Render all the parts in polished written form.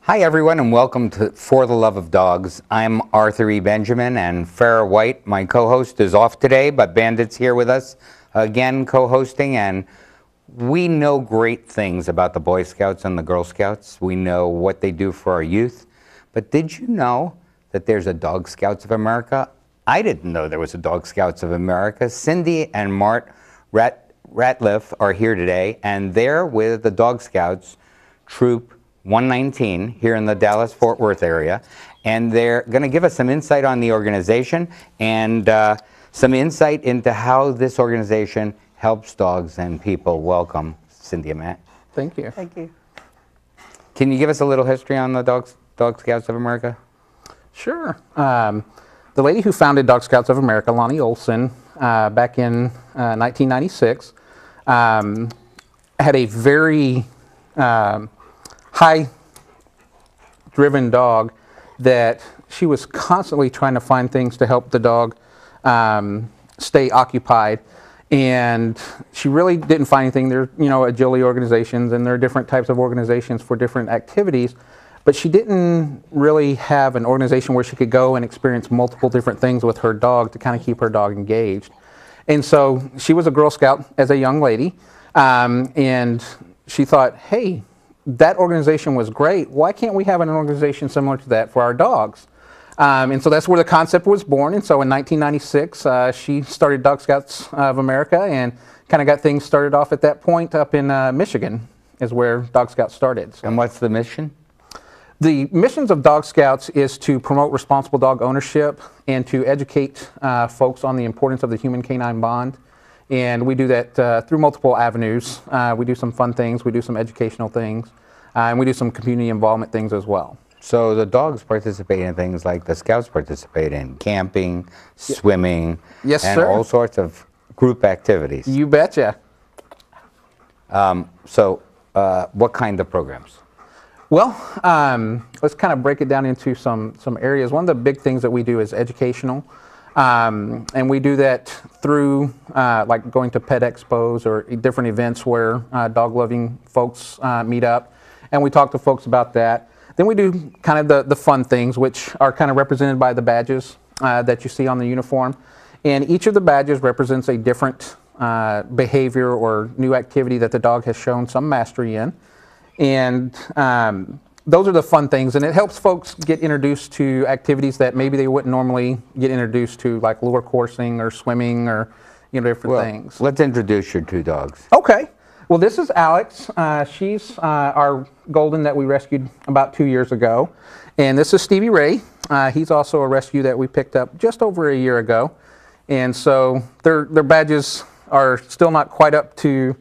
Hi everyone and welcome to For the Love of Dogs. I'm Arthur E. Benjamin and Farrah White, my co-host, is off today, but Bandit's here with us again co-hosting, and we know great things about the Boy Scouts and the Girl Scouts. We know what they do for our youth, but did you know that there's a Dog Scouts of America? I didn't know there was a Dog Scouts of America. Cindy and Mart Ratliff are here today, and they're with the Dog Scouts Troop 119 here in the Dallas-Fort Worth area, and they're going to give us some insight on the organization and some insight into how this organization helps dogs and people. Welcome, Cindy and Matt. Thank you. Thank you. Can you give us a little history on the Dog Scouts of America? Sure. The lady who founded Dog Scouts of America, Lonnie Olson, back in 1996, had a very high-driven dog that she was constantly trying to find things to help the dog stay occupied, and she really didn't find anything. There are, agility organizations, and there are different types of organizations for different activities, but she didn't really have an organization where she could go and experience multiple different things with her dog to kind of keep her dog engaged. And so she was a Girl Scout as a young lady, and she thought, hey, that organization was great. Why can't we have an organization similar to that for our dogs? And so that's where the concept was born. And so in 1996, she started Dog Scouts of America and kind of got things started off at that point up in Michigan is where Dog Scouts started. So. And what's the mission? The missions of Dog Scouts is to promote responsible dog ownership and to educate folks on the importance of the human-canine bond. And we do that through multiple avenues. We do some fun things, we do some educational things, and we do some community involvement things as well. So the dogs participate in things like the Scouts participate in camping, swimming, yes, and sir. all sorts of group activities. You betcha. What kind of programs? Well, let's kind of break it down into some areas. One of the big things that we do is educational. And we do that through like going to pet expos or different events where dog-loving folks meet up, and we talk to folks about that. Then we do kind of the fun things, which are kind of represented by the badges that you see on the uniform. And each of the badges represents a different behavior or new activity that the dog has shown some mastery in. And those are the fun things, and it helps folks get introduced to activities that maybe they wouldn't normally get introduced to, like lure coursing or swimming or different things. Let's introduce your two dogs. Okay. Well, this is Alex. She's our golden that we rescued about 2 years ago, and this is Stevie Ray. He's also a rescue that we picked up just over a year ago, and so their badges are still not quite up to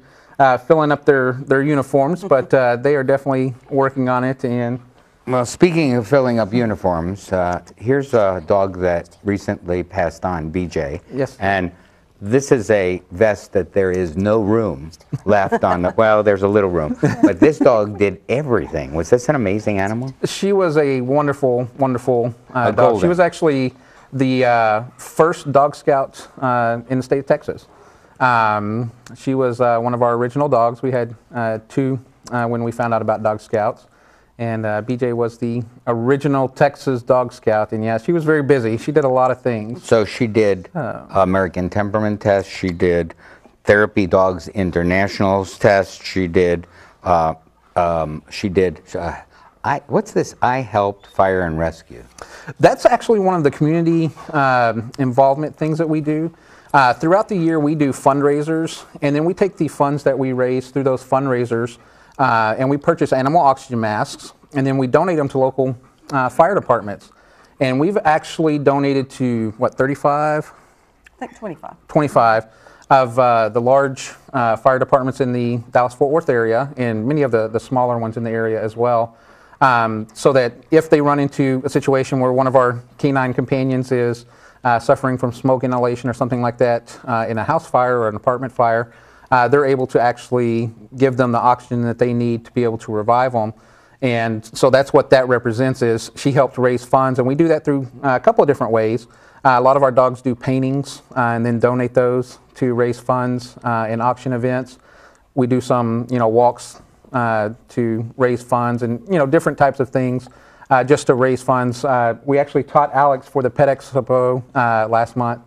filling up their uniforms, but they are definitely working on it. And well, speaking of filling up uniforms, here's a dog that recently passed on, BJ. Yes. And this is a vest that there is no room left on the, well, there's a little room, but this dog did everything. Was this an amazing animal? She was a wonderful, wonderful dog. Golden. She was actually the first Dog Scout in the state of Texas. She was one of our original dogs. We had two when we found out about Dog Scouts, and BJ was the original Texas Dog Scout, and yeah, she was very busy. She did a lot of things. So she did American Temperament Test, she did Therapy Dogs Internationals Test, she did, what's this, I Helped Fire and Rescue? That's actually one of the community involvement things that we do. Throughout the year, we do fundraisers, and then we take the funds that we raise through those fundraisers, and we purchase animal oxygen masks, and then we donate them to local fire departments. And we've actually donated to, what, 35? I think 25. 25 of the large fire departments in the Dallas-Fort Worth area, and many of the smaller ones in the area as well, so that if they run into a situation where one of our canine companions is suffering from smoke inhalation or something like that in a house fire or an apartment fire, they're able to actually give them the oxygen that they need to be able to revive them. And so that's what that represents, is she helped raise funds, and we do that through a couple of different ways. A lot of our dogs do paintings and then donate those to raise funds in auction events. We do some walks to raise funds and different types of things just to raise funds. We actually taught Alex for the Pet Expo last month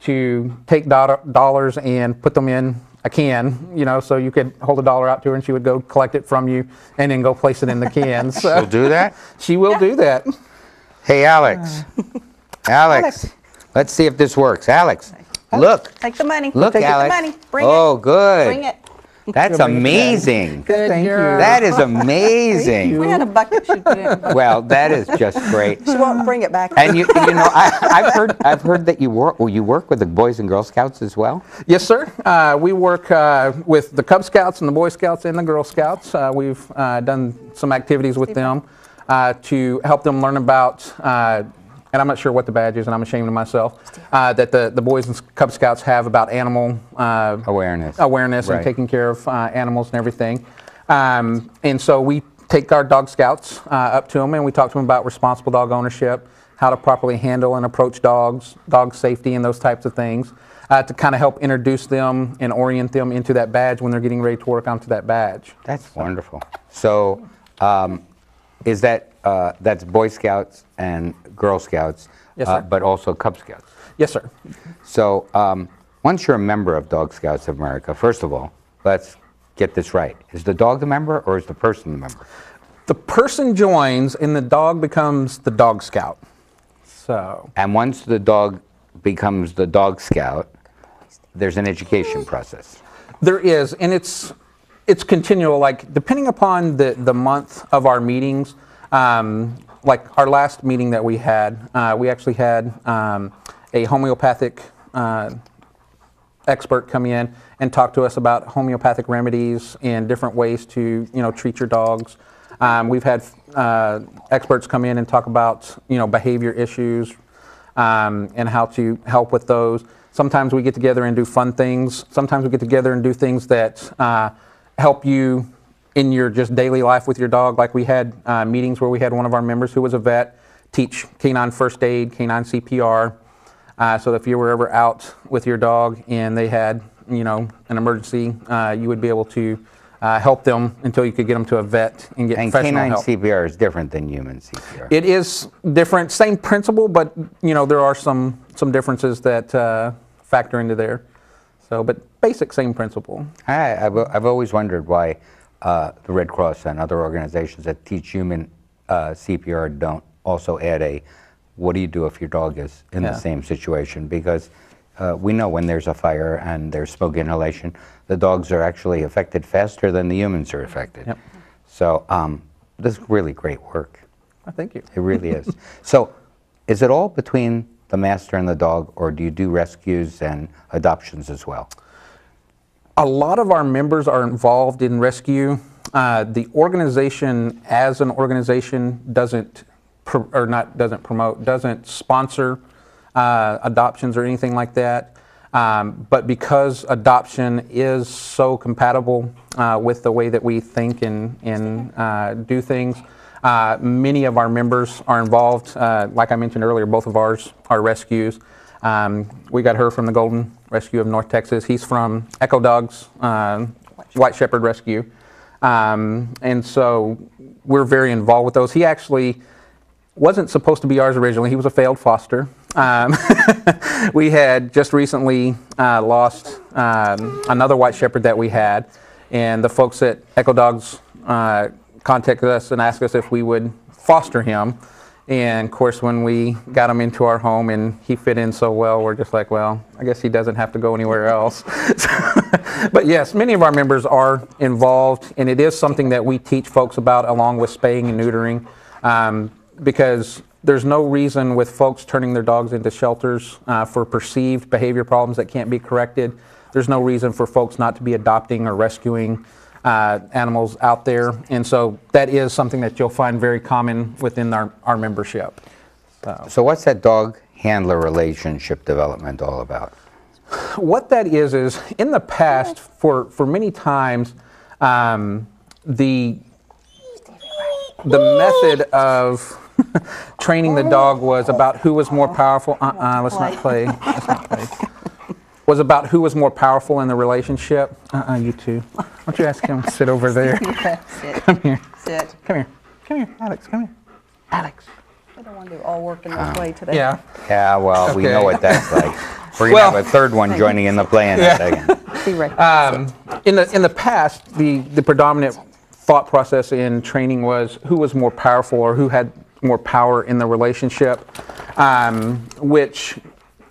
to take dollars and put them in a can, so you could hold $1 out to her and she would go collect it from you and then go place it in the can. So She'll do that? she will do that. Hey, Alex. Alex, let's see if this works. Alex, look. Take the money. Look, Take Alex. the money. Bring Oh, it. good. Bring it. That's amazing. Good Thank girl. you. That is amazing. We had a bucket she did. Well, that is just great. She won't bring it back. And I've heard that you work with the Boys and Girl Scouts as well. Yes, sir. We work with the Cub Scouts and the Boy Scouts and the Girl Scouts. We've done some activities with them to help them learn about, and I'm not sure what the badge is, and I'm ashamed of myself, that the Boys and Cub Scouts have about animal Awareness. and Right. taking care of animals and everything. And so we take our dog scouts up to them and we talk to them about responsible dog ownership, how to properly handle and approach dogs, dog safety and those types of things, to kind of help introduce them and orient them into that badge when they're getting ready to work onto that badge. That's wonderful. So, is that's Boy Scouts and Girl Scouts, Yes, sir. but also Cub Scouts? Yes, sir. So, once you're a member of Dog Scouts of America, first of all, let's get this right. Is the dog the member or is the person the member? The person joins and the dog becomes the dog scout. So, And once the dog becomes the Dog Scout, there's an education process. there is, and it's continual. Like depending upon the month of our meetings, like our last meeting that we actually had a homeopathic expert come in and talk to us about homeopathic remedies and different ways to treat your dogs. We've had experts come in and talk about behavior issues and how to help with those. Sometimes we get together and do fun things. Sometimes we get together and do things that help you in your just daily life with your dog. Like we had meetings where we had one of our members who was a vet teach canine first aid, canine CPR, so that if you were ever out with your dog and they had an emergency, you would be able to help them until you could get them to a vet and get And professional canine help. CPR is different than human CPR. It is different, same principle, but there are some differences that factor into there. So, but basic same principle. I've always wondered why the Red Cross and other organizations that teach human CPR don't also add a, what do you do if your dog is in the same situation? Because we know when there's a fire and there's smoke inhalation, the dogs are actually affected faster than the humans are affected. Yep. So this is really great work. Oh, thank you. It really is. So is it all between the master and the dog, or do you do rescues and adoptions as well? A lot of our members are involved in rescue. The organization, as an organization, doesn't sponsor adoptions or anything like that. But because adoption is so compatible with the way that we think and do things, many of our members are involved. Like I mentioned earlier, both of ours are rescues. We got her from the Golden Rescue of North Texas. He's from Echo Dogs, White Shepherd Rescue. And so we're very involved with those. He actually wasn't supposed to be ours originally. He was a failed foster. We had just recently lost another White Shepherd that we had, and the folks at Echo Dogs contacted us and asked us if we would foster him. And of course, when we got him into our home and he fit in so well, we're just like, well, I guess he doesn't have to go anywhere else. But yes, many of our members are involved, and it is something that we teach folks about along with spaying and neutering, because there's no reason with folks turning their dogs into shelters for perceived behavior problems that can't be corrected. There's no reason for folks not to be adopting or rescuing animals out there. And so that is something that you'll find very common within our membership. So what's that dog handler relationship development all about? What that is in the past, for many times, the method of training the dog was about who was more powerful. Let's not play. Let's not play. was about who was more powerful in the relationship. You two. Why don't you ask him to sit over there? Sit. Come here. Sit. Come here. Come here, Alex. Come here. Alex. I don't want to do all work in this way today. Yeah. Yeah, well, we Okay. know what that's like. We're going to Well- have a third one joining in the play in a second. Be right. In the past, the predominant thought process in training was who was more powerful or who had more power in the relationship, which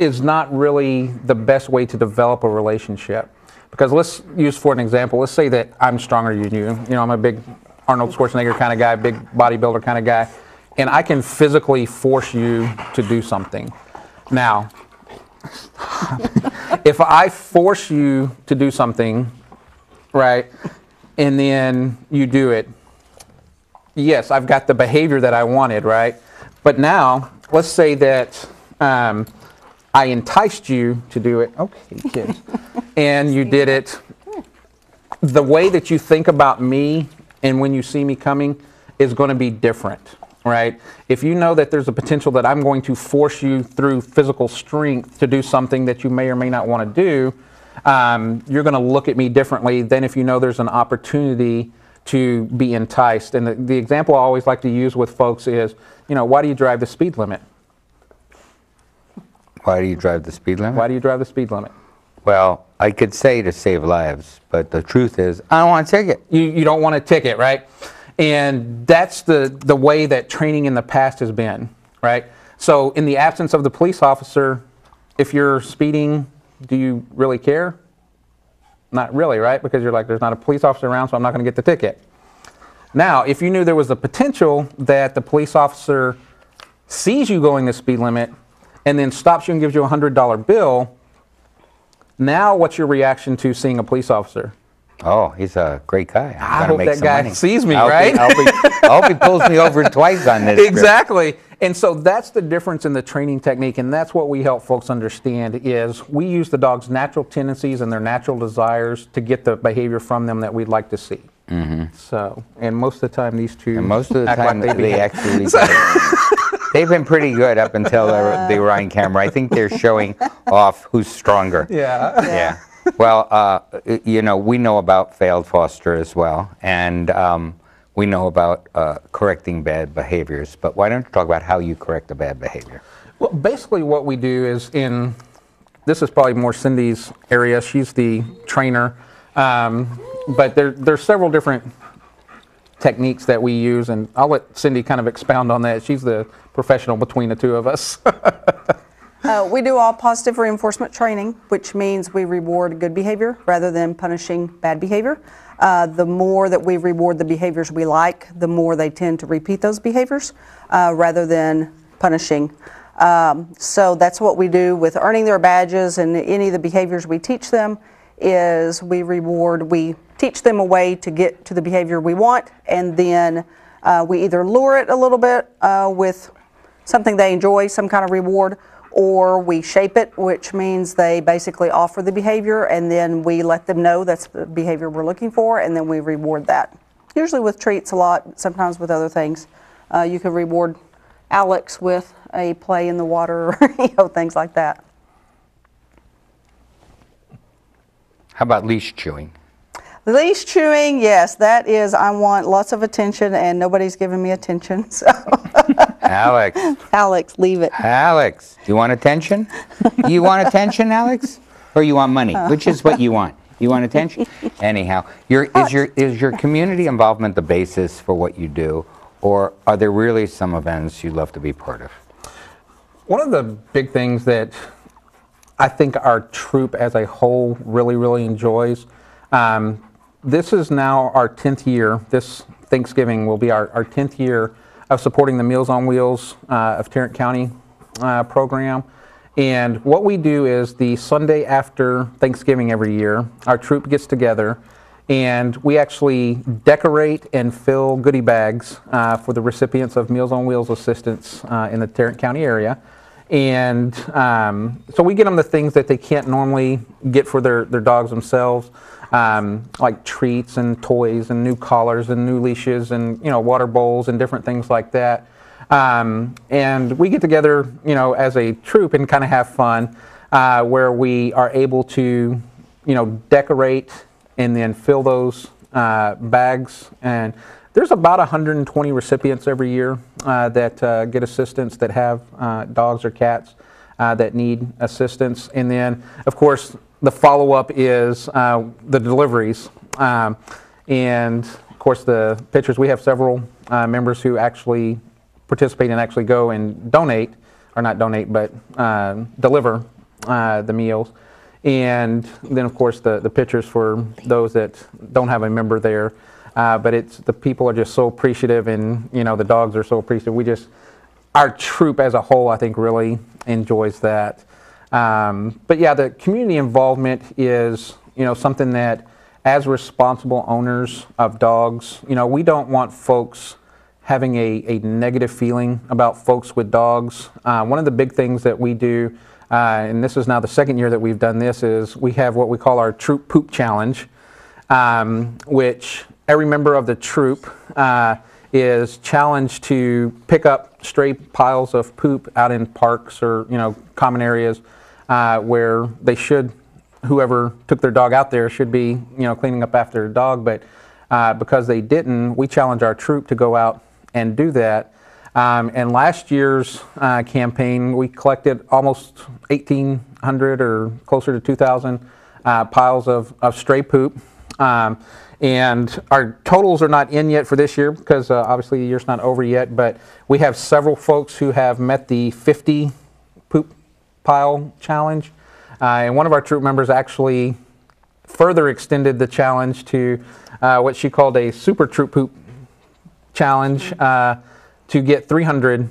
is not really the best way to develop a relationship. Because let's use for an example, let's say that I'm stronger than you. You know, I'm a big Arnold Schwarzenegger kind of guy, big bodybuilder kind of guy, and I can physically force you to do something. Now, if I force you to do something, right, and then you do it, yes, I've got the behavior that I wanted, right? But now, let's say that I enticed you to do it, okay, kids, and you did it. The way that you think about me and when you see me coming is going to be different, right? If you know that there's a potential that I'm going to force you through physical strength to do something that you may or may not want to do, you're going to look at me differently than if you know there's an opportunity to be enticed. And the example I always like to use with folks is, you know, why do you drive the speed limit? Why do you drive the speed limit? Why do you drive the speed limit? Well, I could say to save lives, but the truth is, I don't want a ticket. You don't want a ticket, right? And that's the way that training in the past has been, right? So in the absence of the police officer, if you're speeding, do you really care? Not really, right? Because you're like, there's not a police officer around, so I'm not going to get the ticket. Now, if you knew there was a potential that the police officer sees you going the speed limit and then stops you and gives you a $100 bill, now what's your reaction to seeing a police officer? Oh, he's a great guy. I'm I gonna hope make that some guy money. sees me, I hope right? I hope he pulls me over twice on this trip. Exactly. And so that's the difference in the training technique, and that's what we help folks understand is we use the dog's natural tendencies and their natural desires to get the behavior from them that we'd like to see. So, and most of the time these two And most of the act time, like they behave. actually they've been pretty good up until they were on camera. I think they're showing off who's stronger. Yeah. Yeah. Well, you know, we know about failed foster as well, and we know about correcting bad behaviors. But why don't you talk about how you correct a bad behavior? Well, basically what we do is this is probably more Cindy's area. She's the trainer. But there's several different techniques that we use, and I'll let Cindy kind of expound on that. She's the professional between the two of us. We do all positive reinforcement training, which means we reward good behavior rather than punishing bad behavior. The more that we reward the behaviors we like, the more they tend to repeat those behaviors rather than punishing. So that's what we do with earning their badges, and any of the behaviors we teach them is we teach them a way to get to the behavior we want, and then we either lure it a little bit with something they enjoy, some kind of reward, or we shape it, which means they basically offer the behavior, and then we let them know that's the behavior we're looking for, and then we reward that. Usually with treats a lot, sometimes with other things. You can reward Alex with a play in the water, or things like that. How about leash chewing? The leash chewing, yes, that is, I want lots of attention, and nobody's giving me attention, so Alex, Alex, leave it. Alex, do you want attention? You want attention, Alex? Or you want money? Which is what you want? You want attention? Anyhow, is your community involvement the basis for what you do, or are there really some events you love to be part of? One of the big things that I think our troop as a whole really, really enjoys, this is now our 10th year. This Thanksgiving will be our 10th year of supporting the Meals on Wheels of Tarrant County program. And what we do is the Sunday after Thanksgiving every year, our troop gets together and we actually decorate and fill goodie bags for the recipients of Meals on Wheels assistance in the Tarrant County area. And so we get them the things that they can't normally get for their dogs themselves, like treats and toys and new collars and new leashes and, you know, water bowls and different things like that. And we get together, you know, as a troop and kind of have fun. where we are able to, decorate and then fill those bags. And there's about 120 recipients every year that get assistance, that have dogs or cats that need assistance. And then, of course, the follow-up is the deliveries. And, of course, the pitchers. We have several members who actually participate and actually go and donate, or not donate, but deliver the meals. And then, of course, the pitchers for those that don't have a member there. But the people are just so appreciative, and the dogs are so appreciative. Our troop as a whole, I think, really enjoys that. But yeah, the community involvement is something that, as responsible owners of dogs, we don't want folks having a negative feeling about folks with dogs. One of the big things that we do, and this is now the second year that we've done this, is we have what we call our Troop Poop Challenge, which every member of the troop is challenged to pick up stray piles of poop out in parks or common areas where they should, whoever took their dog out there should be cleaning up after their dog, but because they didn't, we challenge our troop to go out and do that. And last year's campaign, we collected almost 1,800 or closer to 2,000 piles of stray poop. And our totals are not in yet for this year because obviously the year's not over yet, but we have several folks who have met the 50 poop pile challenge. And one of our troop members actually further extended the challenge to what she called a super troop poop challenge to get 300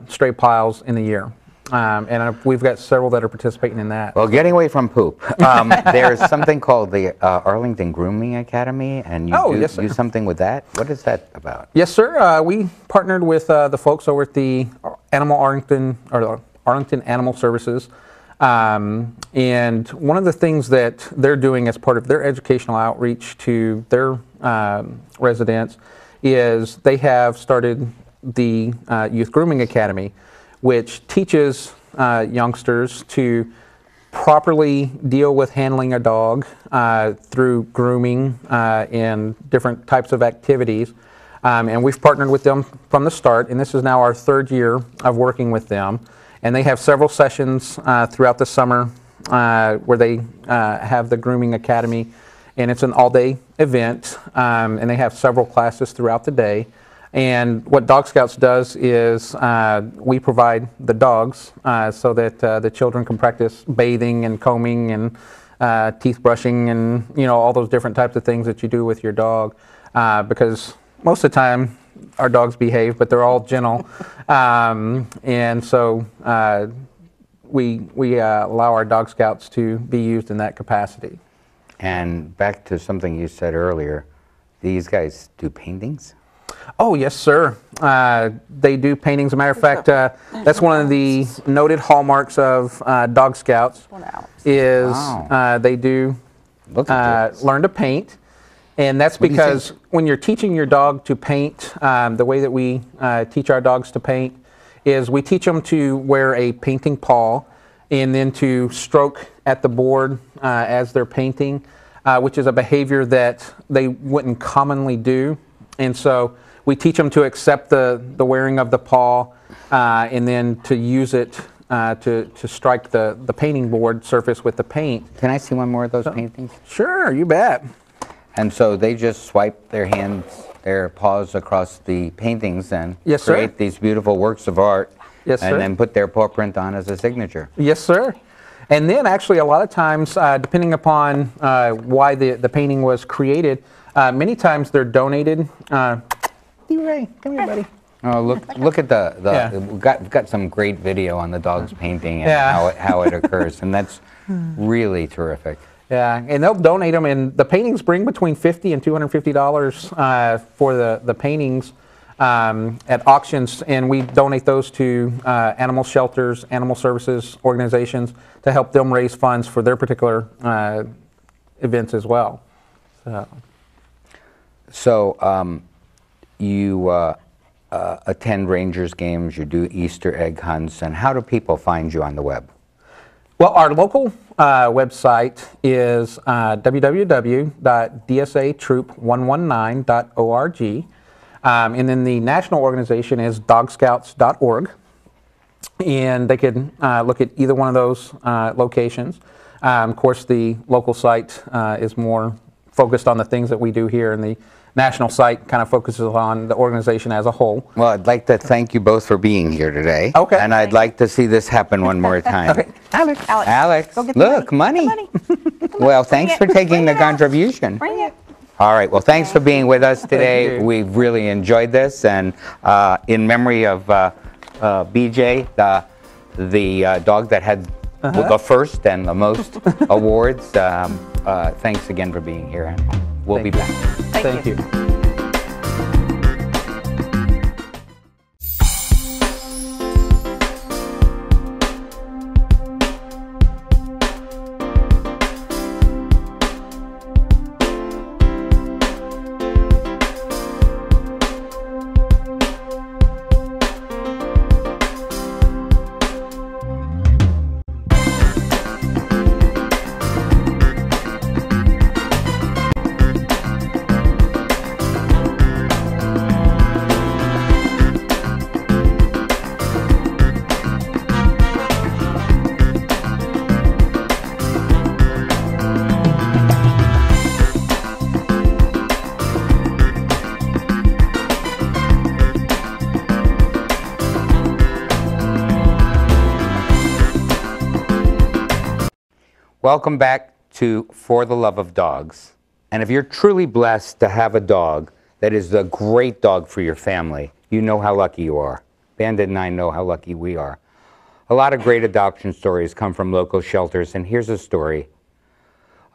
stray piles in a year. And we've got several that are participating in that. Well, getting away from poop, there's something called the Arlington Grooming Academy, and you do something with that. What is that about? Yes, sir. We partnered with the folks over at the Arlington Animal Services. And one of the things that they're doing as part of their educational outreach to their residents is they have started the Youth Grooming Academy, which teaches youngsters to properly deal with handling a dog through grooming and different types of activities. And we've partnered with them from the start, and this is now our third year of working with them. And they have several sessions throughout the summer where they have the Grooming Academy, and it's an all-day event, and they have several classes throughout the day. And what Dog Scouts does is we provide the dogs so that the children can practice bathing and combing and teeth brushing and all those different types of things that you do with your dog, because most of the time our dogs behave, but they're all gentle, and so we allow our Dog Scouts to be used in that capacity. And back to something you said earlier, these guys do paintings? Oh, yes, sir. They do paintings. As a matter of fact, that's one of the noted hallmarks of Dog Scouts is they do learn to paint. And that's because when you're teaching your dog to paint, the way that we teach our dogs to paint is we teach them to wear a painting paw and then to stroke at the board as they're painting, which is a behavior that they wouldn't commonly do. And so we teach them to accept the wearing of the paw and then to use it to strike the painting board surface with the paint. Can I see one more of those paintings? Sure, you bet. And so they just swipe their paws across the paintings and create these beautiful works of art, and then put their paw print on as a signature. Yes, sir. And then actually a lot of times, depending upon why the painting was created, many times they're donated. Ray, come here, buddy. Oh, look at we've got some great video on the dog's painting and how it occurs, and that's really terrific. Yeah, and they'll donate them, and the paintings bring between $50 and $250 for the paintings at auctions, and we donate those to animal shelters, animal services organizations to help them raise funds for their particular events as well. So you attend Rangers games, you do Easter egg hunts, and how do people find you on the web? Well, our local website is www.dsatroop119.org, and then the national organization is dogscouts.org, and they could look at either one of those locations. Of course, the local site is more focused on the things that we do here, and the national site kind of focuses on the organization as a whole. Well, I'd like to thank you both for being here today. Okay. And I'd like to see this happen one more time. Okay, Alex. Alex, Go get the look, money. Well, thanks for taking the contribution. Bring it. All right, well, thanks for being with us today. you. We've really enjoyed this, and in memory of BJ, the dog that had the first and the most awards, thanks again for being here, and we'll be back. Thank you. Welcome back to For the Love of Dogs. And if you're truly blessed to have a dog that is a great dog for your family, you know how lucky you are. Bandit and I know how lucky we are. A lot of great adoption stories come from local shelters, and here's a story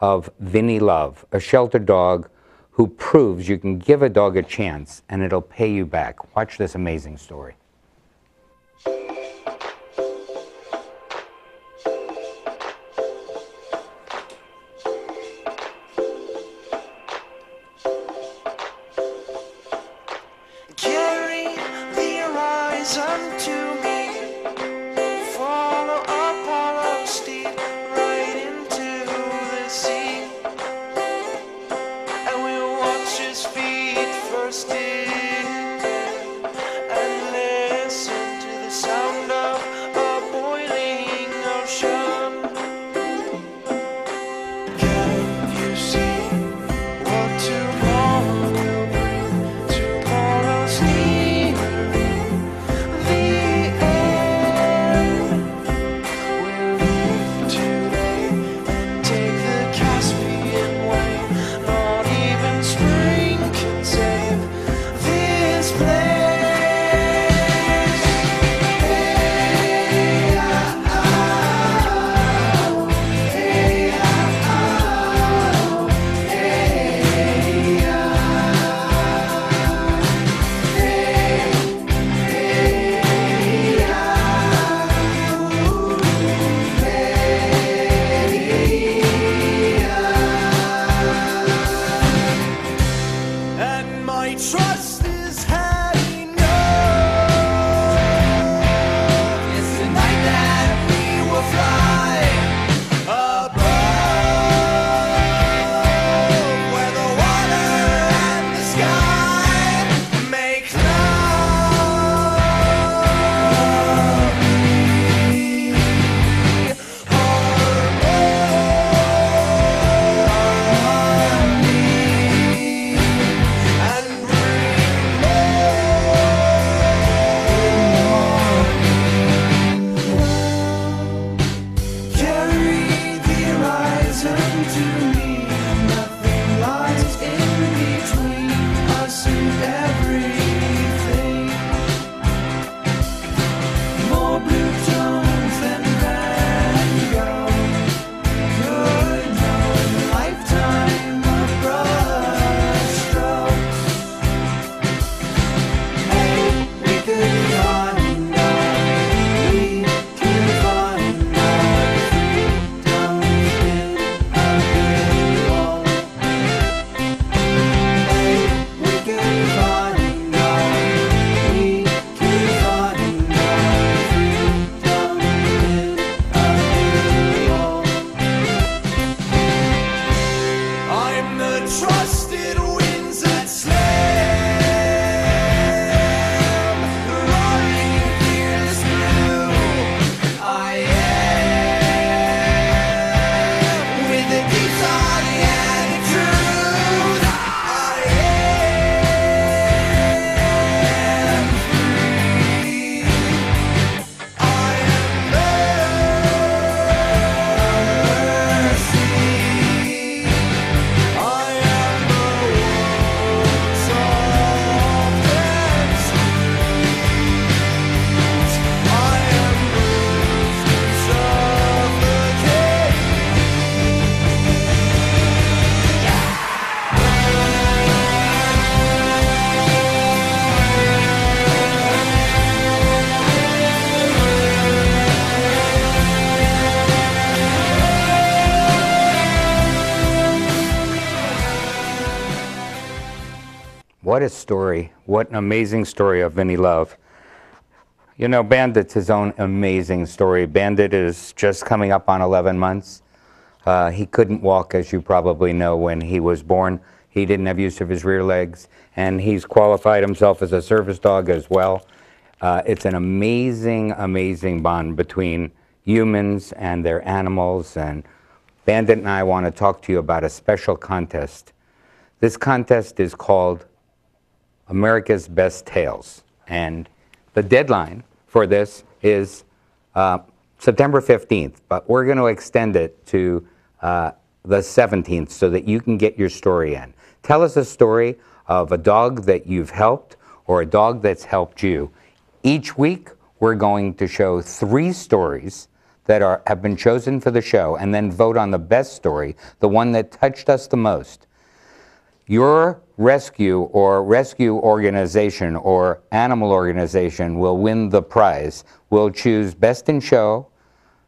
of Vinny Love, a shelter dog who proves you can give a dog a chance and it'll pay you back. Watch this amazing story. Carry the horizon to me. Follow Apollo steed right into the sea. And we'll watch his feet first dig and listen to the sound of a boiling ocean. Can you see what tomorrow will bring? Tomorrow's nearer the end. We'll live today and take the Caspian way. Not even spring can the trusted winds that slam, the roaring fearless blue. I am with the deep thought and truth. I am free. I am mercy. I am the world's softest streets. I am moved to suffocate. What a story. What an amazing story of Vinnie Love. You know, Bandit's his own amazing story. Bandit is just coming up on 11 months. He couldn't walk, as you probably know, when he was born. He didn't have use of his rear legs, and he's qualified himself as a service dog as well. It's an amazing, amazing bond between humans and their animals, and Bandit and I want to talk to you about a special contest. This contest is called America's Best Tales, and the deadline for this is September 15th, but we're going to extend it to the 17th so that you can get your story in. Tell us a story of a dog that you've helped or a dog that's helped you. Each week, we're going to show 3 stories that have been chosen for the show, and then vote on the best story, the one that touched us the most. Your rescue or rescue organization or animal organization will win the prize. We'll choose best in show,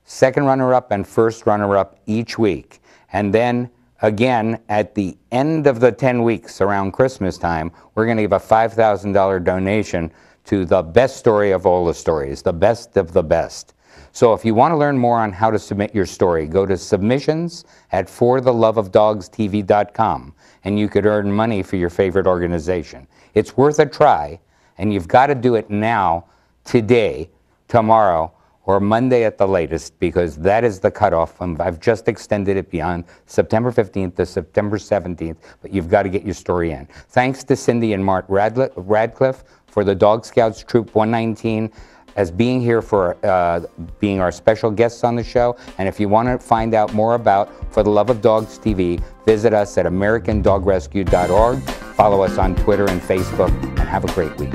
second runner-up, and first runner-up each week. And then again, at the end of the 10 weeks around Christmas time, we're going to give a $5,000 donation to the best story of all the stories, the best of the best. So if you want to learn more on how to submit your story, go to submissions@fortheloveofdogstv.com, and you could earn money for your favorite organization. It's worth a try, and you've got to do it now, today, tomorrow, or Monday at the latest, because that is the cutoff. I've just extended it beyond September 15th to September 17th, but you've got to get your story in. Thanks to Cindy and Mart Radcliffe for the Dog Scouts Troop 119 as being here for being our special guests on the show. And if you want to find out more about For the Love of Dogs TV, visit us at AmericanDogRescue.org. Follow us on Twitter and Facebook, and have a great week.